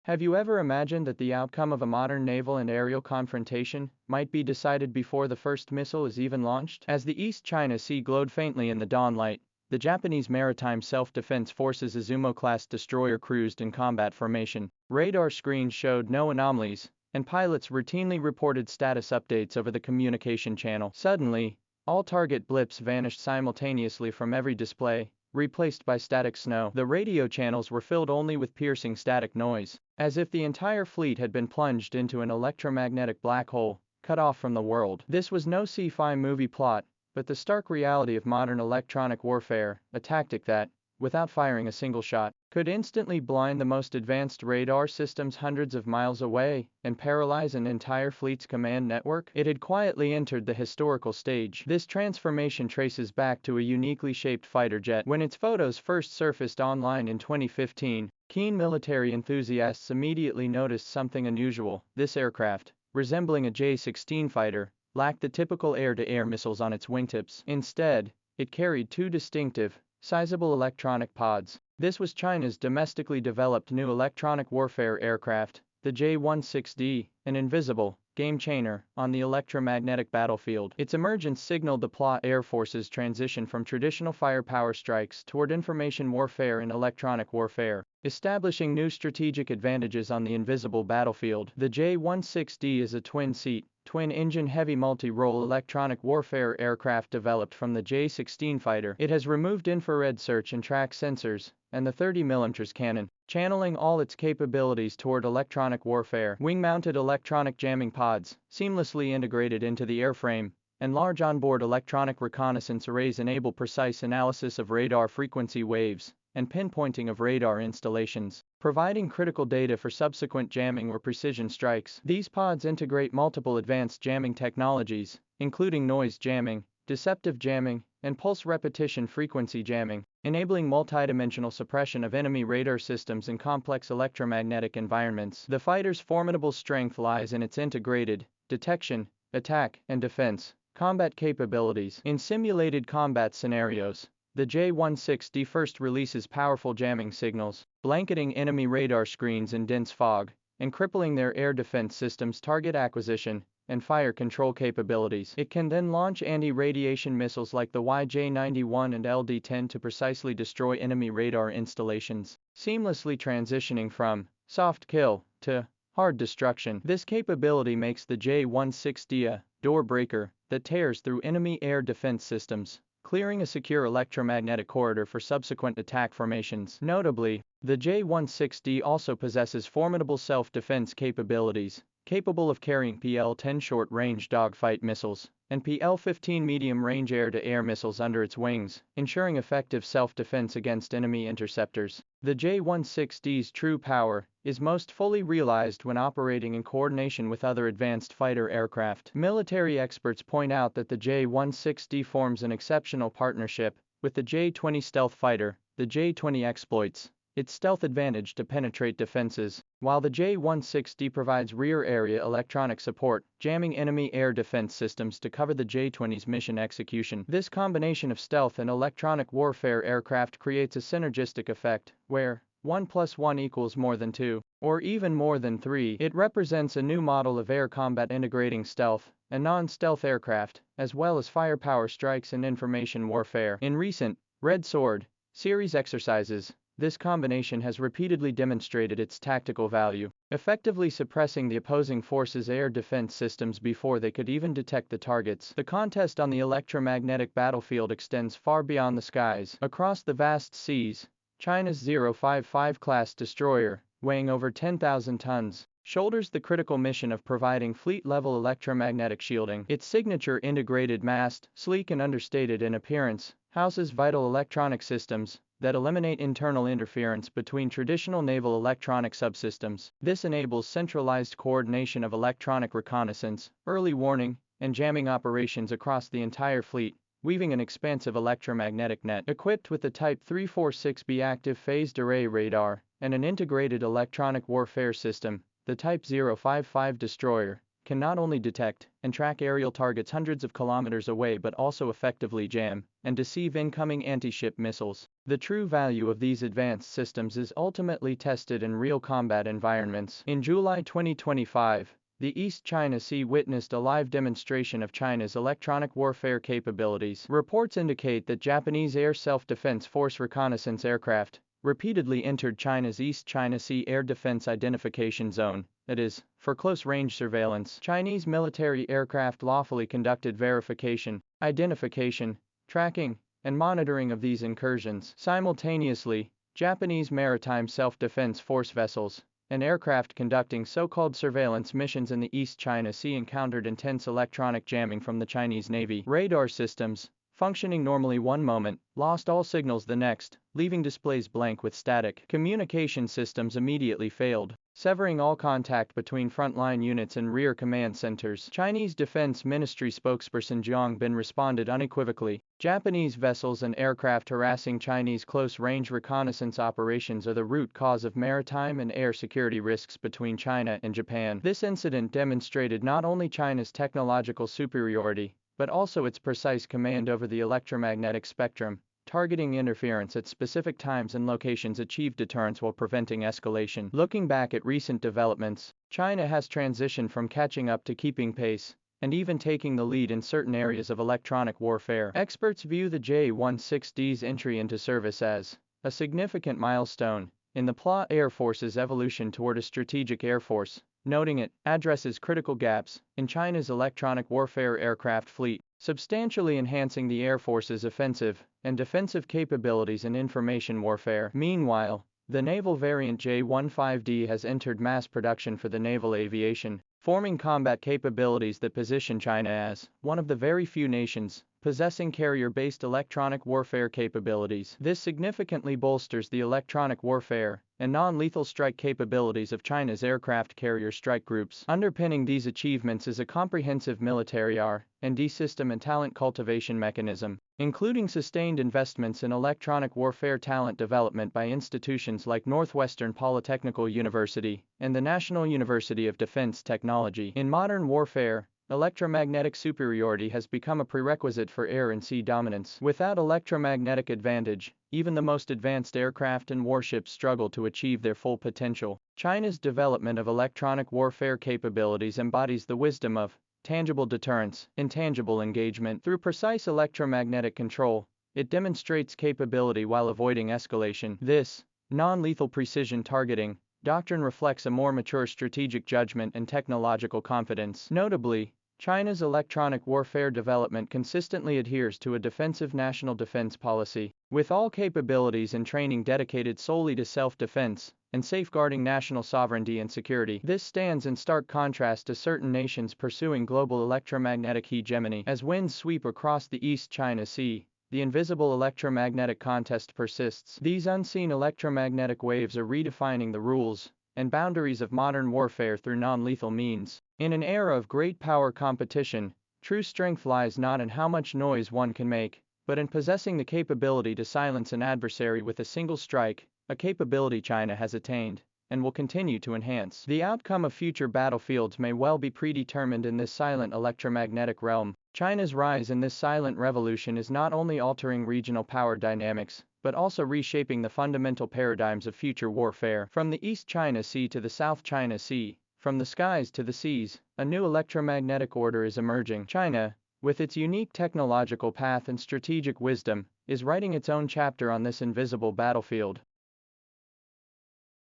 Have you ever imagined that the outcome of a modern naval and aerial confrontation might be decided before the first missile is even launched? As the East China Sea glowed faintly in the dawn light, the Japanese Maritime Self-Defense Forces Izumo-class destroyer cruised in combat formation. Radar screens showed no anomalies, and pilots routinely reported status updates over the communication channel. Suddenly, all target blips vanished simultaneously from every display, replaced by static snow. The radio channels were filled only with piercing static noise, as if the entire fleet had been plunged into an electromagnetic black hole, cut off from the world. This was no sci-fi movie plot, but the stark reality of modern electronic warfare, a tactic that, without firing a single shot, could instantly blind the most advanced radar systems hundreds of miles away and paralyze an entire fleet's command network. It had quietly entered the historical stage. This transformation traces back to a uniquely shaped fighter jet. When its photos first surfaced online in 2015, keen military enthusiasts immediately noticed something unusual. This aircraft, resembling a J-16 fighter, lacked the typical air-to-air missiles on its wingtips. Instead, it carried two distinctive, sizable electronic pods. This was China's domestically developed new electronic warfare aircraft, the J-16D, an invisible game-changer on the electromagnetic battlefield. Its emergence signaled the PLA Air Force's transition from traditional firepower strikes toward information warfare and electronic warfare, establishing new strategic advantages on the invisible battlefield. The J-16D is a twin-seat, twin-engine heavy multi-role electronic warfare aircraft developed from the J-16 fighter. It has removed infrared search and track sensors, and the 30mm cannon, channeling all its capabilities toward electronic warfare. Wing-mounted electronic jamming pods, seamlessly integrated into the airframe, and large onboard electronic reconnaissance arrays enable precise analysis of radar frequency waves and pinpointing of radar installations, providing critical data for subsequent jamming or precision strikes. These pods integrate multiple advanced jamming technologies, including noise jamming, deceptive jamming, and pulse repetition frequency jamming, enabling multidimensional suppression of enemy radar systems in complex electromagnetic environments. The fighter's formidable strength lies in its integrated detection, attack, and defense combat capabilities. In simulated combat scenarios, the J-16D first releases powerful jamming signals, blanketing enemy radar screens in dense fog, and crippling their air defense systems' target acquisition and fire control capabilities. It can then launch anti-radiation missiles like the YJ-91 and LD-10 to precisely destroy enemy radar installations, seamlessly transitioning from soft kill to hard destruction. This capability makes the J-16D a door breaker that tears through enemy air defense systems, clearing a secure electromagnetic corridor for subsequent attack formations. Notably, the J-16D also possesses formidable self-defense capabilities, capable of carrying PL-10 short-range dogfight missiles and PL-15 medium-range air-to-air missiles under its wings, ensuring effective self-defense against enemy interceptors. The J-16D's true power is most fully realized when operating in coordination with other advanced fighter aircraft. Military experts point out that the J-16D forms an exceptional partnership with the J-20 stealth fighter. The J-20 exploits its stealth advantage to penetrate defenses, while the J-16D provides rear area electronic support, jamming enemy air defense systems to cover the J-20's mission execution. This combination of stealth and electronic warfare aircraft creates a synergistic effect, where 1 + 1 = more than 2, or even more than 3. It represents a new model of air combat integrating stealth and non-stealth aircraft, as well as firepower strikes and information warfare. In recent Red Sword series exercises, this combination has repeatedly demonstrated its tactical value, effectively suppressing the opposing force's air defense systems before they could even detect the targets. The contest on the electromagnetic battlefield extends far beyond the skies. Across the vast seas, China's 055 class destroyer, weighing over 10,000 tons, shoulders the critical mission of providing fleet-level electromagnetic shielding. Its signature integrated mast, sleek and understated in appearance, houses vital electronic systems that eliminate internal interference between traditional naval electronic subsystems. This enables centralized coordination of electronic reconnaissance, early warning, and jamming operations across the entire fleet, weaving an expansive electromagnetic net. Equipped with the Type 346B active phased array radar and an integrated electronic warfare system, the Type 055 destroyer can not only detect and track aerial targets hundreds of kilometers away but also effectively jam and deceive incoming anti-ship missiles. The true value of these advanced systems is ultimately tested in real combat environments. In July 2025, the East China Sea witnessed a live demonstration of China's electronic warfare capabilities. Reports indicate that Japanese Air Self-Defense Force reconnaissance aircraft repeatedly entered China's East China Sea Air Defense Identification Zone, that is, for close-range surveillance. Chinese military aircraft lawfully conducted verification, identification, tracking, and monitoring of these incursions. Simultaneously, Japanese maritime self-defense force vessels and aircraft conducting so-called surveillance missions in the East China Sea encountered intense electronic jamming from the Chinese Navy. Radar systems, functioning normally one moment, lost all signals the next, leaving displays blank with static. Communication systems immediately failed, severing all contact between frontline units and rear command centers. Chinese Defense Ministry spokesperson Jiang Bin responded unequivocally, "Japanese vessels and aircraft harassing Chinese close-range reconnaissance operations are the root cause of maritime and air security risks between China and Japan." This incident demonstrated not only China's technological superiority, but also its precise command over the electromagnetic spectrum. Targeting interference at specific times and locations achieved deterrence while preventing escalation. Looking back at recent developments, China has transitioned from catching up to keeping pace, and even taking the lead in certain areas of electronic warfare. Experts view the J-16D's entry into service as a significant milestone in the PLA Air Force's evolution toward a strategic air force, noting it addresses critical gaps in China's electronic warfare aircraft fleet, substantially enhancing the Air Force's offensive and defensive capabilities in information warfare. Meanwhile, the naval variant J-15D has entered mass production for the naval aviation, forming combat capabilities that position China as one of the very few nations possessing carrier-based electronic warfare capabilities. This significantly bolsters the electronic warfare and non-lethal strike capabilities of China's aircraft carrier strike groups. Underpinning these achievements is a comprehensive military R&D system and talent cultivation mechanism, including sustained investments in electronic warfare talent development by institutions like Northwestern Polytechnical University and the National University of Defense Technology. In modern warfare, electromagnetic superiority has become a prerequisite for air and sea dominance. Without electromagnetic advantage, even the most advanced aircraft and warships struggle to achieve their full potential. China's development of electronic warfare capabilities embodies the wisdom of tangible deterrence, intangible engagement. Through precise electromagnetic control, it demonstrates capability while avoiding escalation. This non-lethal precision targeting doctrine reflects a more mature strategic judgment and technological confidence. Notably, China's electronic warfare development consistently adheres to a defensive national defense policy, with all capabilities and training dedicated solely to self-defense and safeguarding national sovereignty and security. This stands in stark contrast to certain nations pursuing global electromagnetic hegemony. As winds sweep across the East China Sea, the invisible electromagnetic contest persists. These unseen electromagnetic waves are redefining the rules and boundaries of modern warfare through non-lethal means. In an era of great power competition, true strength lies not in how much noise one can make, but in possessing the capability to silence an adversary with a single strike, a capability China has attained and will continue to enhance. The outcome of future battlefields may well be predetermined in this silent electromagnetic realm. China's rise in this silent revolution is not only altering regional power dynamics, but also reshaping the fundamental paradigms of future warfare. From the East China Sea to the South China Sea, from the skies to the seas, a new electromagnetic order is emerging. China, with its unique technological path and strategic wisdom, is writing its own chapter on this invisible battlefield.